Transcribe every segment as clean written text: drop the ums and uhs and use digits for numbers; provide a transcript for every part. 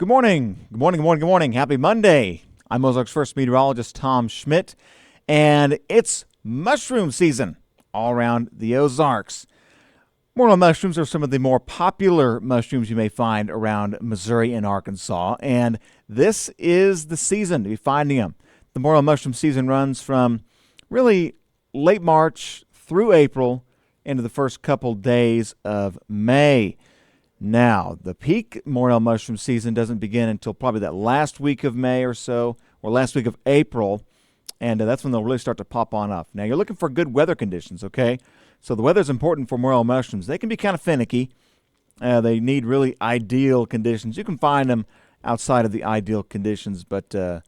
Good morning. Good morning. Good morning. Good morning. Happy Monday. I'm Ozarks first meteorologist Tom Schmidt, and it's mushroom season all around the Ozarks. Morel mushrooms are some of the more popular mushrooms you may find around Missouri and Arkansas, and this is the season to be finding them. The morel mushroom season runs from really late March through April into the first couple days of May. Now, the peak morel mushroom season doesn't begin until probably that last week of May or so, or last week of April, and that's when they'll really start to pop on up. Now, you're looking for good weather conditions, okay? So the weather is important for morel mushrooms. They can be kind of finicky. They need really ideal conditions. You can find them outside of the ideal conditions, but they're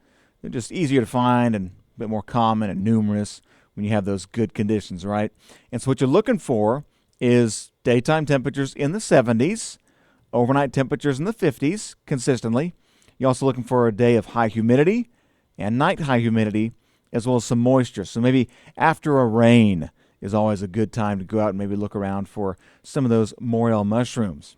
just easier to find and a bit more common and numerous when you have those good conditions, right? And so what you're looking for is daytime temperatures in the 70s, overnight temperatures in the 50s consistently. You're also looking for a day of high humidity and night high humidity, as well as some moisture. So maybe after a rain is always a good time to go out and maybe look around for some of those morel mushrooms.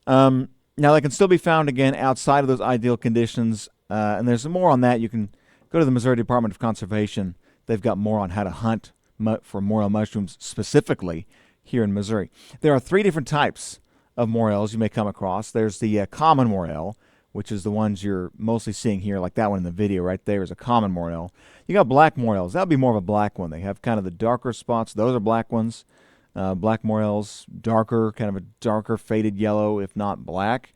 Now, they can still be found again outside of those ideal conditions, and there's more on that. You can go to the Missouri Department of Conservation. They've got more on how to hunt for morel mushrooms specifically here in Missouri. There are three different types of morels you may come across. There's the common morel, which is the ones you're mostly seeing here, like that one in the video right there is a common morel. You got black morels. That would be more of a black one. They have kind of the darker spots. Those are black ones. Black morels, darker, kind of a darker faded yellow, if not black.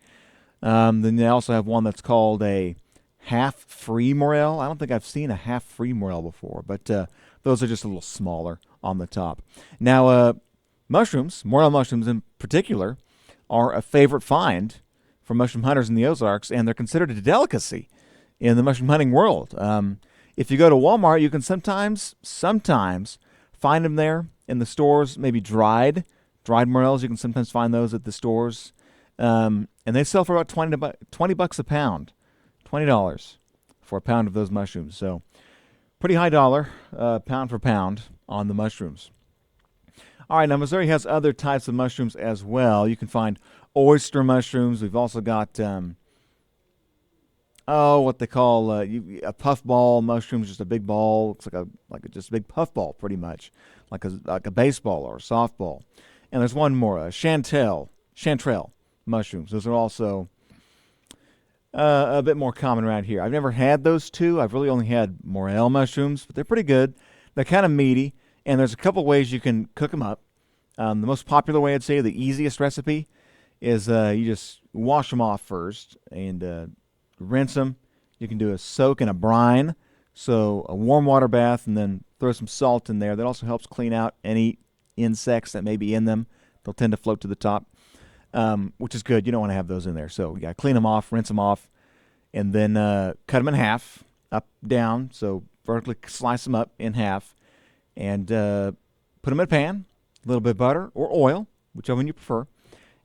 Then they also have one that's called a half-free morel. I don't think I've seen a half-free morel before, but those are just a little smaller on the top. Now, mushrooms, morel mushrooms in particular, are a favorite find for mushroom hunters in the Ozarks, and they're considered a delicacy in the mushroom hunting world. If you go to Walmart, you can sometimes find them there in the stores, maybe dried morels. You can sometimes find those at the stores, and they sell for about $20 a pound, $20 for a pound of those mushrooms. So pretty high dollar, pound for pound on the mushrooms. All right, now Missouri has other types of mushrooms as well. You can find oyster mushrooms. We've also got what they call a puffball mushroom, just a big ball. Looks like just a big puffball, pretty much, like a baseball or a softball. And there's one more, chanterelle mushrooms. Those are also a bit more common around here. I've never had those two. I've really only had morel mushrooms, but they're pretty good. They're kind of meaty. And there's a couple ways you can cook them up. The most popular way, I'd say, the easiest recipe, is you just wash them off first and rinse them. You can do a soak in a brine, so a warm water bath, and then throw some salt in there. That also helps clean out any insects that may be in them. They'll tend to float to the top, which is good. You don't want to have those in there. So you got to clean them off, rinse them off, and then cut them in half, up, down, so vertically slice them up in half. And put them in a pan, a little bit of butter or oil, whichever one you prefer,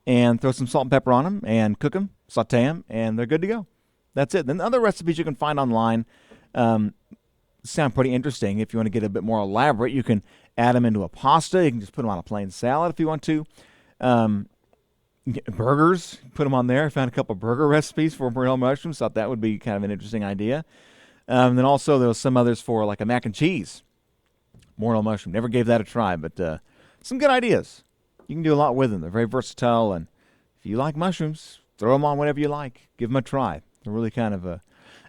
and throw some salt and pepper on them and cook them, saute them, and they're good to go. That's it. Then other recipes you can find online sound pretty interesting. If you want to get a bit more elaborate, you can add them into a pasta. You can just put them on a plain salad if you want to. Burgers, put them on there. I found a couple of burger recipes for morel mushrooms. Thought that would be kind of an interesting idea. Then also there was some others for like a mac and cheese. Morel mushroom. Never gave that a try, but some good ideas. You can do a lot with them. They're very versatile, and if you like mushrooms, throw them on whatever you like. Give them a try. They're really kind of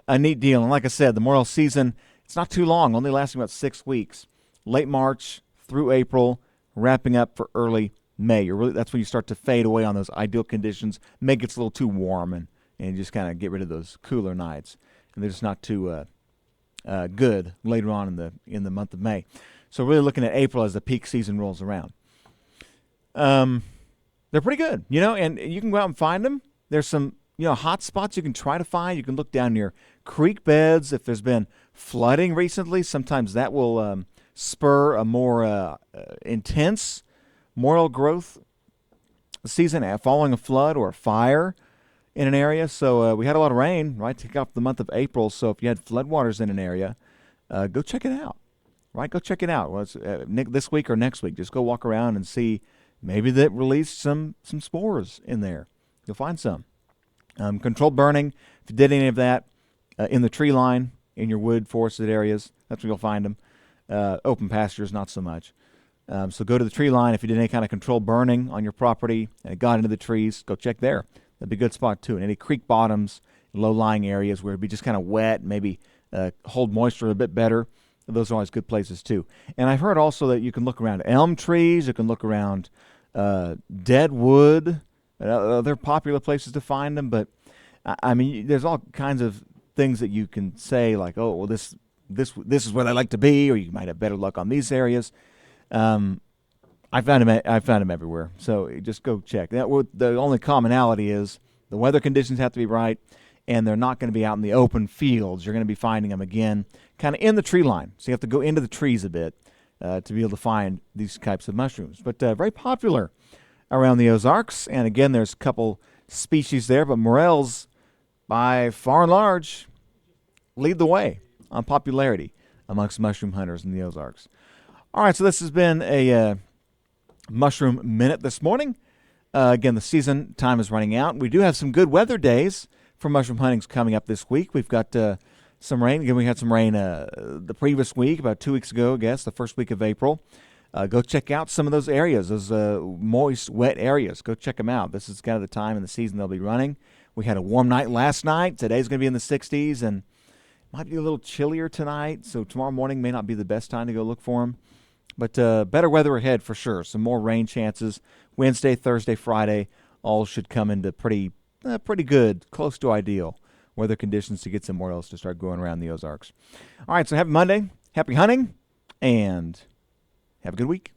a neat deal. And like I said, the morel season, it's not too long, only lasting about 6 weeks. Late March through April, wrapping up for early May. That's when you start to fade away on those ideal conditions. May gets a little too warm, and you just kind of get rid of those cooler nights. And they're just not too good later on in the month of May. So really looking at April as the peak season rolls around. They're pretty good, and you can go out and find them. There's some, hot spots you can try to find. You can look down near creek beds. If there's been flooding recently, sometimes that will spur a more intense morel growth season following a flood or a fire in an area. So we had a lot of rain, right, to kick off the month of April. So if you had floodwaters in an area, go check it out. Right, go check it out. Well, it's, this week or next week, just go walk released some spores in there. You'll find some. Controlled burning, if you did any of that in the tree line, in your wood forested areas, that's where you'll find them. Open pastures, not so much. So go to the tree line. If you did any kind of controlled burning on your property and it got into the trees, go check there. That'd be a good spot too. And any creek bottoms, low-lying areas where it'd be just kind of wet, maybe hold moisture a bit better, those are always good places too. And I've heard also that you can look around elm trees, you can look around dead wood, other popular places to find them. But I mean, there's all kinds of things that you can say, like, oh, well, this is where they like to be, or you might have better luck on these areas. I found them everywhere. So just go check. The only commonality is the weather conditions have to be right, and they're not going to be out in the open fields. You're going to be finding them again, kind of in the tree line. So you have to go into the trees a bit to be able to find these types of mushrooms. But very popular around the Ozarks. And again, there's a couple species there, but Morels, by far and large, lead the way on popularity amongst mushroom hunters in the Ozarks. All right, so this has been a Mushroom Minute this morning. Again, the season time is running out. We do have some good weather days for mushroom hunting coming up this week. We've got some rain. Again, we had some rain the previous week, about 2 weeks ago, I guess, the first week of April. Go check out some of those areas, those moist, wet areas. Go check them out. This is kind of the time in the season they'll be running. We had a warm night last night. Today's going to be in the 60s, and might be a little chillier tonight, so tomorrow morning may not be the best time to go look for them. But better weather ahead for sure. Some more rain chances. Wednesday, Thursday, Friday, all should come into pretty good, close to ideal weather conditions to get some morels to start growing around the Ozarks. All right, so happy Monday, happy hunting, and have a good week.